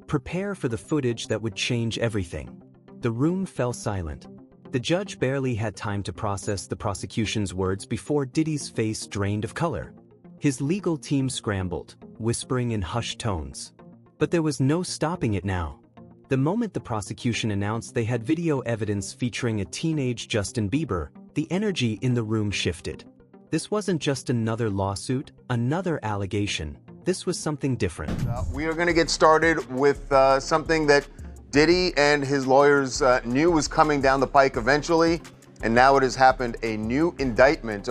prepare for the footage that would change everything. The room fell silent. The judge barely had time to process the prosecution's words before Diddy's face drained of color. His legal team scrambled, whispering in hushed tones. But there was no stopping it now. The moment the prosecution announced they had video evidence featuring a teenage Justin Bieber, the energy in the room shifted. This wasn't just another lawsuit, another allegation. This was something different. We are going to get started with something that Diddy and his lawyers knew was coming down the pike eventually, and now it has happened. A new indictment,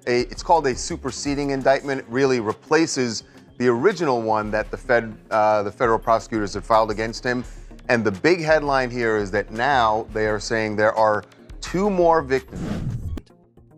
it's called a superseding indictment. It really replaces the original one that the federal prosecutors had filed against him. And the big headline here is that now they are saying there are 2 more victims.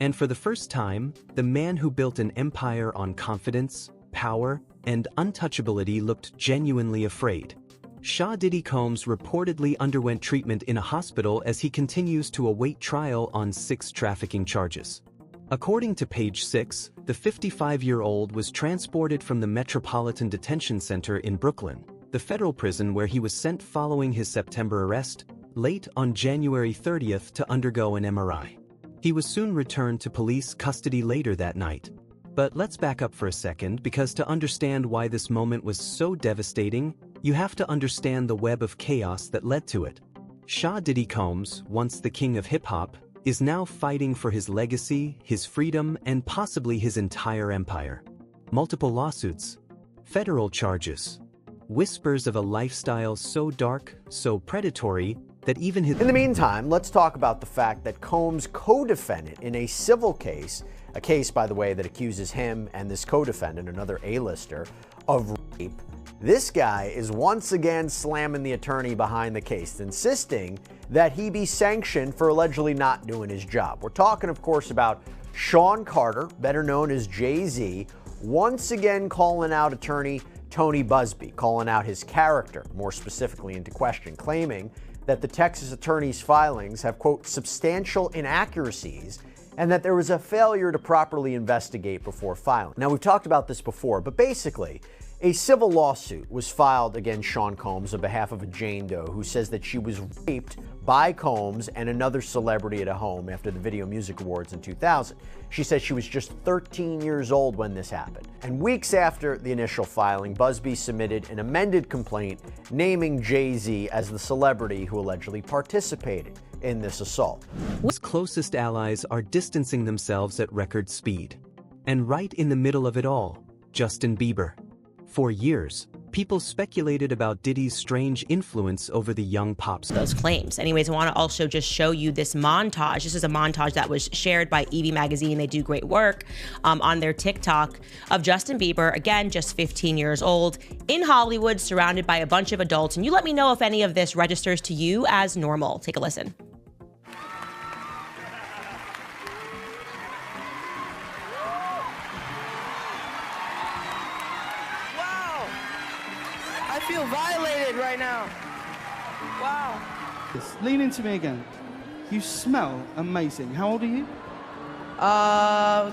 And for the first time, the man who built an empire on confidence, power, and untouchability looked genuinely afraid. Shah Diddy Combs reportedly underwent treatment in a hospital as he continues to await trial on 6 trafficking charges. According to Page 6, the 55-year-old was transported from the Metropolitan Detention Center in Brooklyn, the federal prison where he was sent following his September arrest, late on January 30th to undergo an MRI. He was soon returned to police custody later that night. But let's back up for a second, because to understand why this moment was so devastating, you have to understand the web of chaos that led to it. Shah Diddy Combs, once the king of hip-hop, is now fighting for his legacy, his freedom, and possibly his entire empire. Multiple lawsuits, federal charges, whispers of a lifestyle so dark, so predatory, that even his— In the meantime, let's talk about the fact that Combs' co-defendant in a civil case, a case, by the way, that accuses him and this co-defendant, another A-lister, of rape. This guy is once again slamming the attorney behind the case, insisting that he be sanctioned for allegedly not doing his job. We're talking, of course, about Sean Carter, better known as Jay-Z, once again calling out attorney Tony Busby, calling out his character, more specifically into question, claiming that the Texas attorney's filings have, quote, substantial inaccuracies, and that there was a failure to properly investigate before filing. Now, we've talked about this before, but basically, a civil lawsuit was filed against Sean Combs on behalf of a Jane Doe who says that she was raped by Combs and another celebrity at a home after the Video Music Awards in 2000. She says she was just 13 years old when this happened. And weeks after the initial filing, Busby submitted an amended complaint naming Jay-Z as the celebrity who allegedly participated in this assault. His closest allies are distancing themselves at record speed. And right in the middle of it all, Justin Bieber. For years, people speculated about Diddy's strange influence over the young pop star. Those claims. Anyways, I want to also just show you this montage. This is a montage that was shared by Evie Magazine. They do great work on their TikTok of Justin Bieber, again, just 15 years old, in Hollywood, surrounded by a bunch of adults. And you let me know if any of this registers to you as normal. Take a listen. I feel violated right now. Wow. Lean into me again. You smell amazing. How old are you?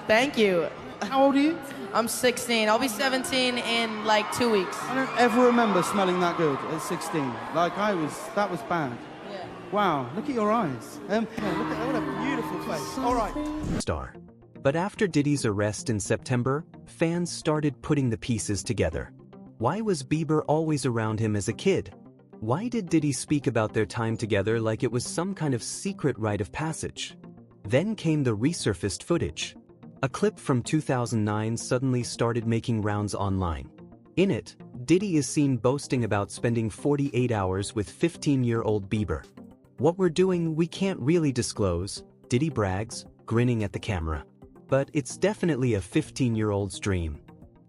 Thank you. How old are you? I'm 16. I'll be 17 in like 2 weeks. I don't ever remember smelling that good at 16. Like that was bad. Yeah. Wow, look at your eyes. Look at what a beautiful face. All right. Star. But after Diddy's arrest in September, fans started putting the pieces together. Why was Bieber always around him as a kid? Why did Diddy speak about their time together like it was some kind of secret rite of passage? Then came the resurfaced footage. A clip from 2009 suddenly started making rounds online. In it, Diddy is seen boasting about spending 48 hours with 15-year-old Bieber. What we're doing we can't really disclose, Diddy brags, grinning at the camera. But it's definitely a 15-year-old's dream.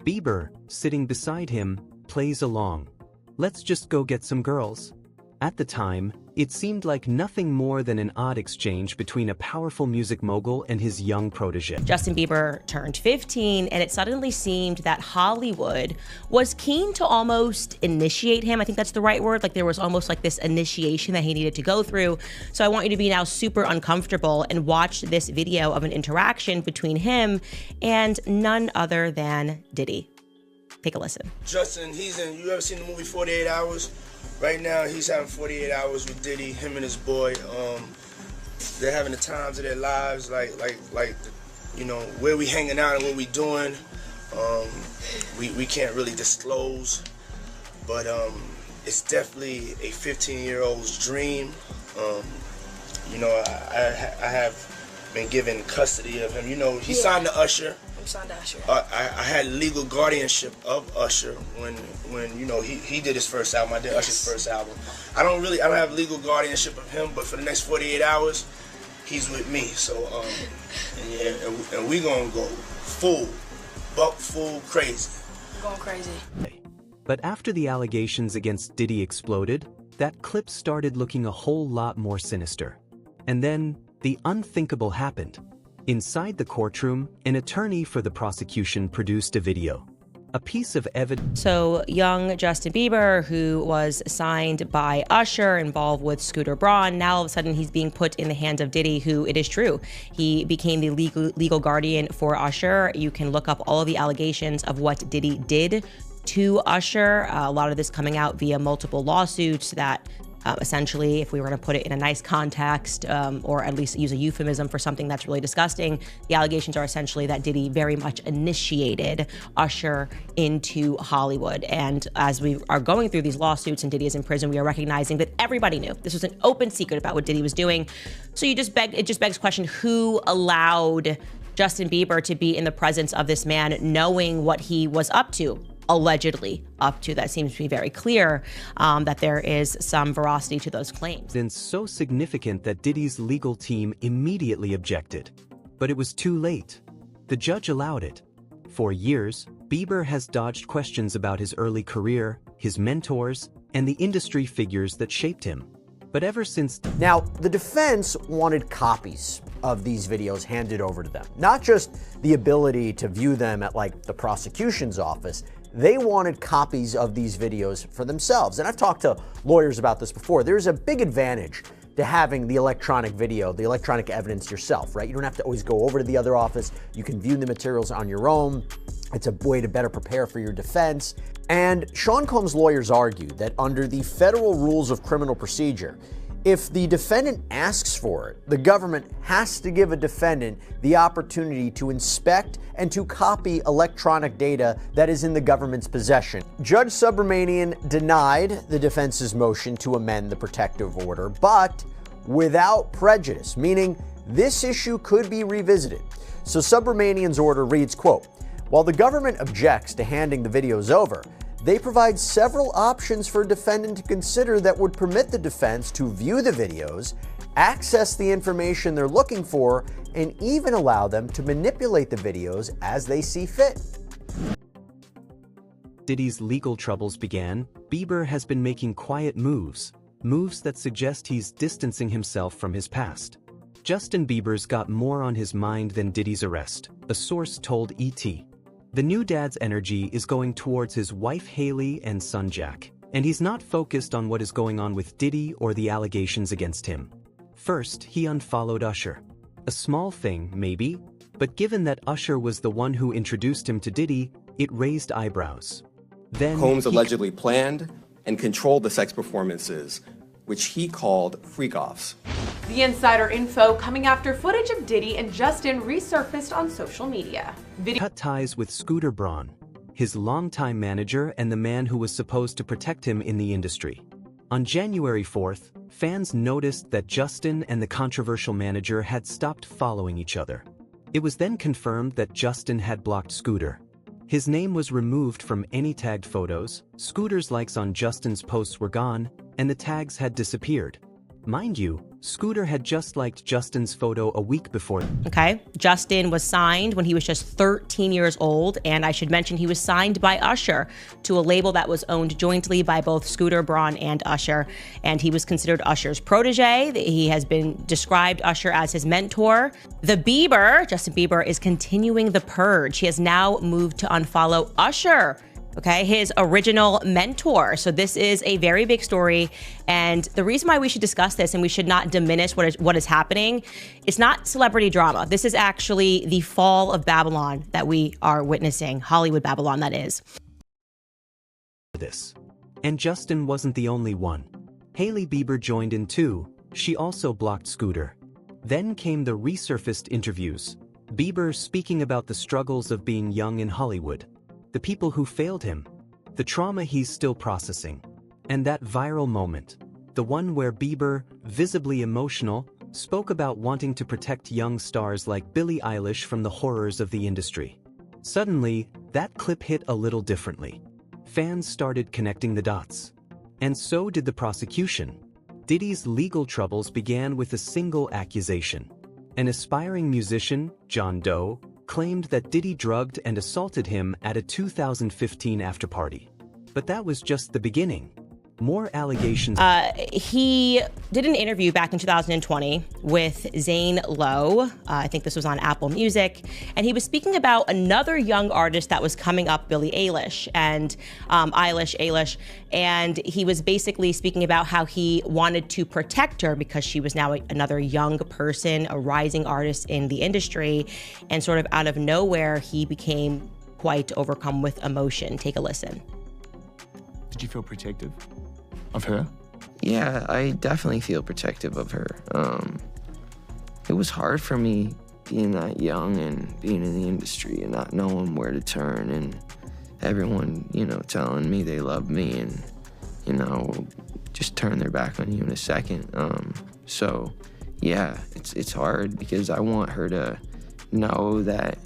Bieber, sitting beside him, plays along. Let's just go get some girls. At the time, it seemed like nothing more than an odd exchange between a powerful music mogul and his young protege. Justin Bieber turned 15, and it suddenly seemed that Hollywood was keen to almost initiate him. I think that's the right word. Like there was almost like this initiation that he needed to go through. So I want you to be now super uncomfortable and watch this video of an interaction between him and none other than Diddy. Take a listen. Justin, you ever seen the movie 48 Hours? Right now, he's having 48 hours with Diddy, him and his boy. They're having the times of their lives, like you know, where we hanging out and what we doing. We can't really disclose, but it's definitely a 15-year-old's dream. You know, I have been given custody of him. You know, he signed to Usher. I'm signed to Usher. I had legal guardianship of Usher when you know he did his first album. I did Usher's first album. I don't have legal guardianship of him, but for the next 48 hours, he's with me. So and we gonna go full crazy. Going crazy. But after the allegations against Diddy exploded, that clip started looking a whole lot more sinister. And then, the unthinkable happened. Inside the courtroom, an attorney for the prosecution produced a video. A piece of evidence. So young Justin Bieber, who was signed by Usher, involved with Scooter Braun, now all of a sudden he's being put in the hands of Diddy, who, it is true, he became the legal guardian for Usher. You can look up all of the allegations of what Diddy did to Usher. A lot of this coming out via multiple lawsuits that essentially, if we were to put it in a nice context, or at least use a euphemism for something that's really disgusting, the allegations are essentially that Diddy very much initiated Usher into Hollywood. And as we are going through these lawsuits and Diddy is in prison, we are recognizing that everybody knew. This was an open secret about what Diddy was doing. So it just begs the question, who allowed Justin Bieber to be in the presence of this man knowing what he was up to? Allegedly up to. That seems to be very clear that there is some veracity to those claims. Then so significant that Diddy's legal team immediately objected. But it was too late. The judge allowed it. For years, Bieber has dodged questions about his early career, his mentors, and the industry figures that shaped him. But ever since... Now, the defense wanted copies of these videos handed over to them. Not just the ability to view them at, like, the prosecution's office. They wanted copies of these videos for themselves. And I've talked to lawyers about this before. There's a big advantage to having the electronic video, the electronic evidence yourself, right? You don't have to always go over to the other office. You can view the materials on your own. It's a way to better prepare for your defense. And Sean Combs' lawyers argued that under the federal rules of criminal procedure, if the defendant asks for it, the government has to give a defendant the opportunity to inspect and to copy electronic data that is in the government's possession. Judge Subramanian denied the defense's motion to amend the protective order, but without prejudice, meaning this issue could be revisited. So Subramanian's order reads, quote, "While the government objects to handing the videos over, they provide several options for a defendant to consider that would permit the defense to view the videos, access the information they're looking for, and even allow them to manipulate the videos as they see fit." Diddy's legal troubles began, Bieber has been making quiet moves that suggest he's distancing himself from his past. Justin Bieber's got more on his mind than Diddy's arrest, a source told ET. The new dad's energy is going towards his wife Haley and son Jack, and he's not focused on what is going on with Diddy or the allegations against him. First, he unfollowed Usher. A small thing, maybe, but given that Usher was the one who introduced him to Diddy, it raised eyebrows. Then Combs allegedly planned and controlled the sex performances, which he called freak-offs. The insider info coming after footage of Diddy and Justin resurfaced on social media. Cut ties with Scooter Braun, his longtime manager and the man who was supposed to protect him in the industry. On January 4th, fans noticed that Justin and the controversial manager had stopped following each other. It was then confirmed that Justin had blocked Scooter. His name was removed from any tagged photos, Scooter's likes on Justin's posts were gone, and the tags had disappeared. Mind you, Scooter had just liked Justin's photo a week before. Okay, Justin was signed when he was just 13 years old, and I should mention he was signed by Usher to a label that was owned jointly by both Scooter Braun and Usher, and he was considered Usher's protege. He has been described Usher as his mentor. Justin Bieber, is continuing the purge. He has now moved to unfollow Usher, okay, his original mentor. So this is a very big story. And the reason why we should discuss this and we should not diminish what is happening, it's not celebrity drama. This is actually the fall of Babylon that we are witnessing, Hollywood Babylon, that is. And Justin wasn't the only one. Hailey Bieber joined in too. She also blocked Scooter. Then came the resurfaced interviews. Bieber speaking about the struggles of being young in Hollywood, the people who failed him, the trauma he's still processing, and that viral moment, the one where Bieber, visibly emotional, spoke about wanting to protect young stars like Billie Eilish from the horrors of the industry. Suddenly, that clip hit a little differently. Fans started connecting the dots. And so did the prosecution. Diddy's legal troubles began with a single accusation. An aspiring musician, John Doe, claimed that Diddy drugged and assaulted him at a 2015 afterparty. But that was just the beginning. More allegations. He did an interview back in 2020 with Zane Lowe. I think this was on Apple Music. And he was speaking about another young artist that was coming up, Billie Eilish, and Eilish. And he was basically speaking about how he wanted to protect her because she was now another young person, a rising artist in the industry. And sort of out of nowhere, he became quite overcome with emotion. Take a listen. Did you feel protective of her? Yeah, I definitely feel protective of her. It was hard for me being that young and being in the industry and not knowing where to turn, and everyone, telling me they love me and, just turn their back on you in a second. So yeah, it's hard because I want her to know that,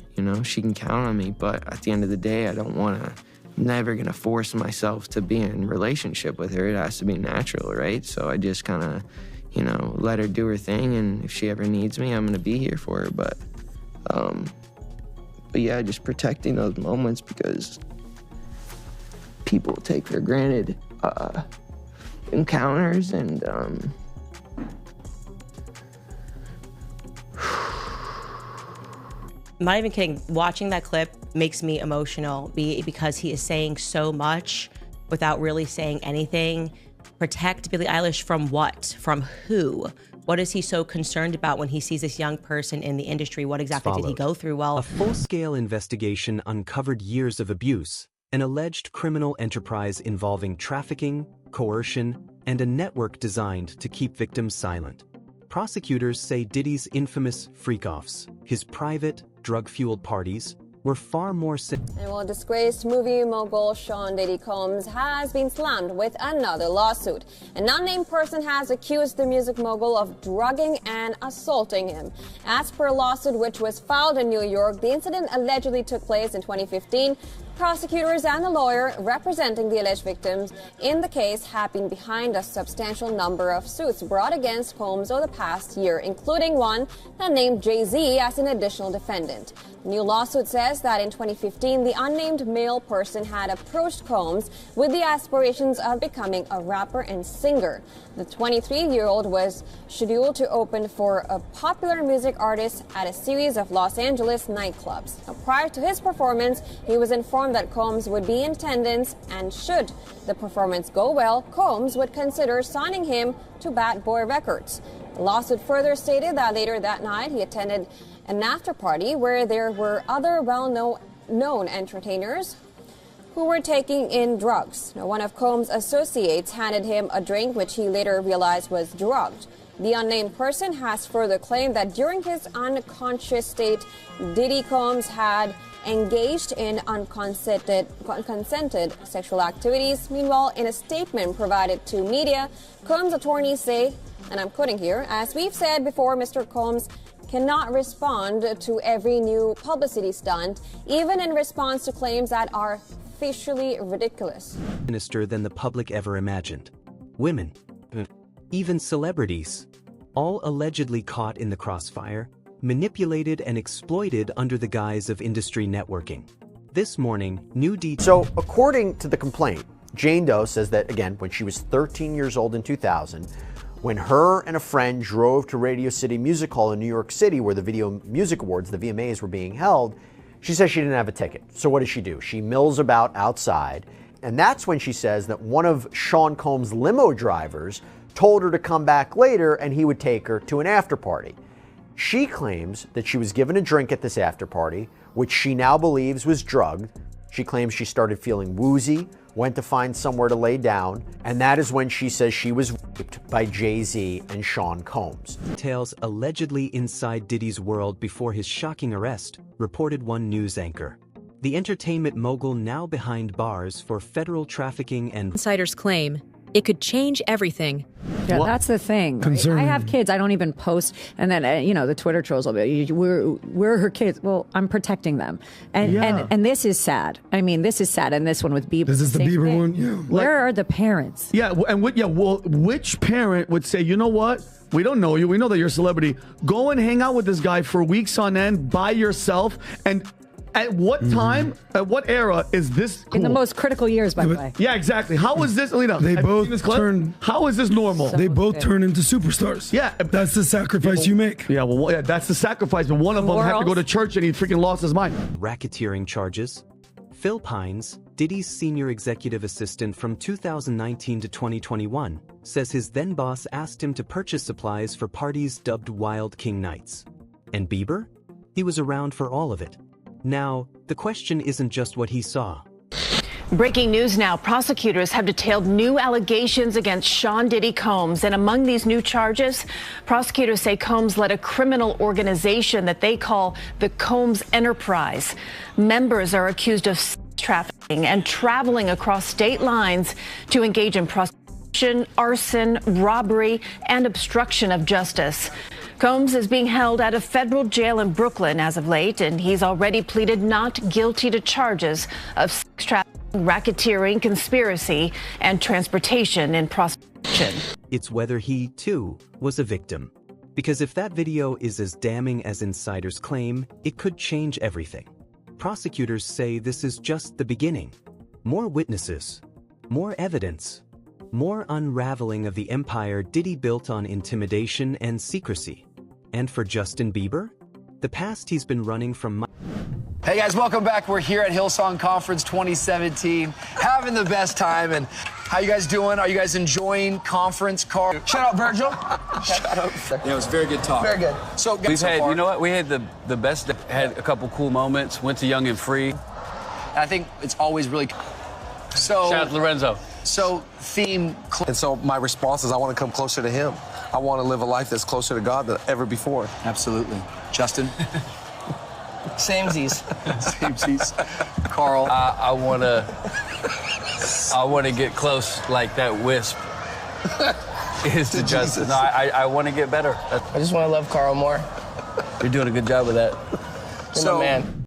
she can count on me, but at the end of the day, I'm never gonna force myself to be in a relationship with her. It has to be natural, right? So I just kind of, let her do her thing, and if she ever needs me, I'm gonna be here for her. But yeah, just protecting those moments because people take for granted encounters, and I'm not even kidding. Watching that clip makes me emotional because he is saying so much without really saying anything. Protect Billie Eilish from what? From who? What is he so concerned about when he sees this young person in the industry? What exactly did he go through? Well, a full-scale investigation uncovered years of abuse, an alleged criminal enterprise involving trafficking, coercion, and a network designed to keep victims silent. Prosecutors say Diddy's infamous freak-offs, his private, drug-fueled parties, were far more And disgraced movie mogul Sean Diddy Combs has been slammed with another lawsuit. An unnamed person has accused the music mogul of drugging and assaulting him. As per a lawsuit which was filed in New York, the incident allegedly took place in 2015. Prosecutors and the lawyer representing the alleged victims in the case have been behind a substantial number of suits brought against Combs over the past year, including one that named Jay-Z as an additional defendant. The new lawsuit says that in 2015, the unnamed male person had approached Combs with the aspirations of becoming a rapper and singer. The 23-year-old was scheduled to open for a popular music artist at a series of Los Angeles nightclubs. Now, prior to his performance, he was informed that Combs would be in attendance, and should the performance go well, Combs would consider signing him to Bad Boy Records. The lawsuit further stated that later that night he attended an after-party where there were other well-known entertainers who were taking in drugs. Now, one of Combs' associates handed him a drink which he later realized was drugged. The unnamed person has further claimed that during his unconscious state, Diddy Combs had engaged in unconsented sexual activities. Meanwhile, in a statement provided to media, Combs' attorneys say, and I'm quoting here, "As we've said before, Mr. Combs cannot respond to every new publicity stunt, even in response to claims that are facially ridiculous." Sinister than the public ever imagined. Women, even celebrities, all allegedly caught in the crossfire, manipulated and exploited under the guise of industry networking. This morning, new details. So, according to the complaint, Jane Doe says that, again, when she was 13 years old in 2000, when her and a friend drove to Radio City Music Hall in New York City, where the Video Music Awards, the VMAs, were being held, she says she didn't have a ticket. So what does? She mills about outside, and that's when she says that one of Sean Combs' limo drivers told her to come back later and he would take her to an after party. She claims that she was given a drink at this after party, which she now believes was drugged. She claims she started feeling woozy, went to find somewhere to lay down, and that is when she says she was raped by Jay-Z and Sean Combs. Details allegedly inside Diddy's world before his shocking arrest, reported one news anchor. The entertainment mogul now behind bars for federal trafficking and insiders claim it could change everything. Yeah, that's the thing. Right? I have kids. I don't even post. And then, the Twitter trolls will be, we're her kids. Well, I'm protecting them. And this is sad. I mean, this is sad. And this one with Bieber. This is the Bieber thing. one? Yeah. Where are the parents? Yeah, and which parent would say, you know what? We don't know you. We know that you're a celebrity. Go and hang out with this guy for weeks on end by yourself. And at what time, at what era is this cool? In the most critical years, by the way. Yeah, exactly. How is this, Alina? They both turn. How is this normal? So they both good. turn into superstars. Yeah, that's the sacrifice you make. Yeah, well, that's the sacrifice. But one of them had to go to church and he freaking lost his mind. Racketeering charges. Phil Pines, Diddy's senior executive assistant from 2019 to 2021, says his then boss asked him to purchase supplies for parties dubbed Wild King Nights. And Bieber? He was around for all of it. Now, the question isn't just what he saw. Breaking news now. Prosecutors have detailed new allegations against Sean Diddy Combs. And among these new charges, prosecutors say Combs led a criminal organization that they call the Combs Enterprise. Members are accused of sex trafficking and traveling across state lines to engage in prostitution, arson, robbery, and obstruction of justice. Combs is being held at a federal jail in Brooklyn as of late, and he's already pleaded not guilty to charges of sex trafficking, racketeering, conspiracy, and transportation in prostitution. It's whether he, too, was a victim. Because if that video is as damning as insiders claim, it could change everything. Prosecutors say this is just the beginning. More witnesses, more evidence, more unraveling of the empire Diddy built on intimidation and secrecy. And for Justin Bieber, the past he's been running from. Hey guys, welcome back. We're here at Hillsong Conference 2017, having the best time. And how you guys doing? Are you guys enjoying conference? Carl, shout out Virgil. Shout out. Yeah, it was very good talk. Very good. So we've had, you know what? We had the best. Had a couple cool moments. Went to Young and Free. And I think it's always really. So shout out to Lorenzo. So theme. And so my response is I want to come closer to him. I want to live a life that's closer to God than ever before. Absolutely. Justin? Samesies. Samesies. Carl? I want to get close like that wisp is to Justin. No, I want to get better. I just want to love Carl more. You're doing a good job with that. So, man.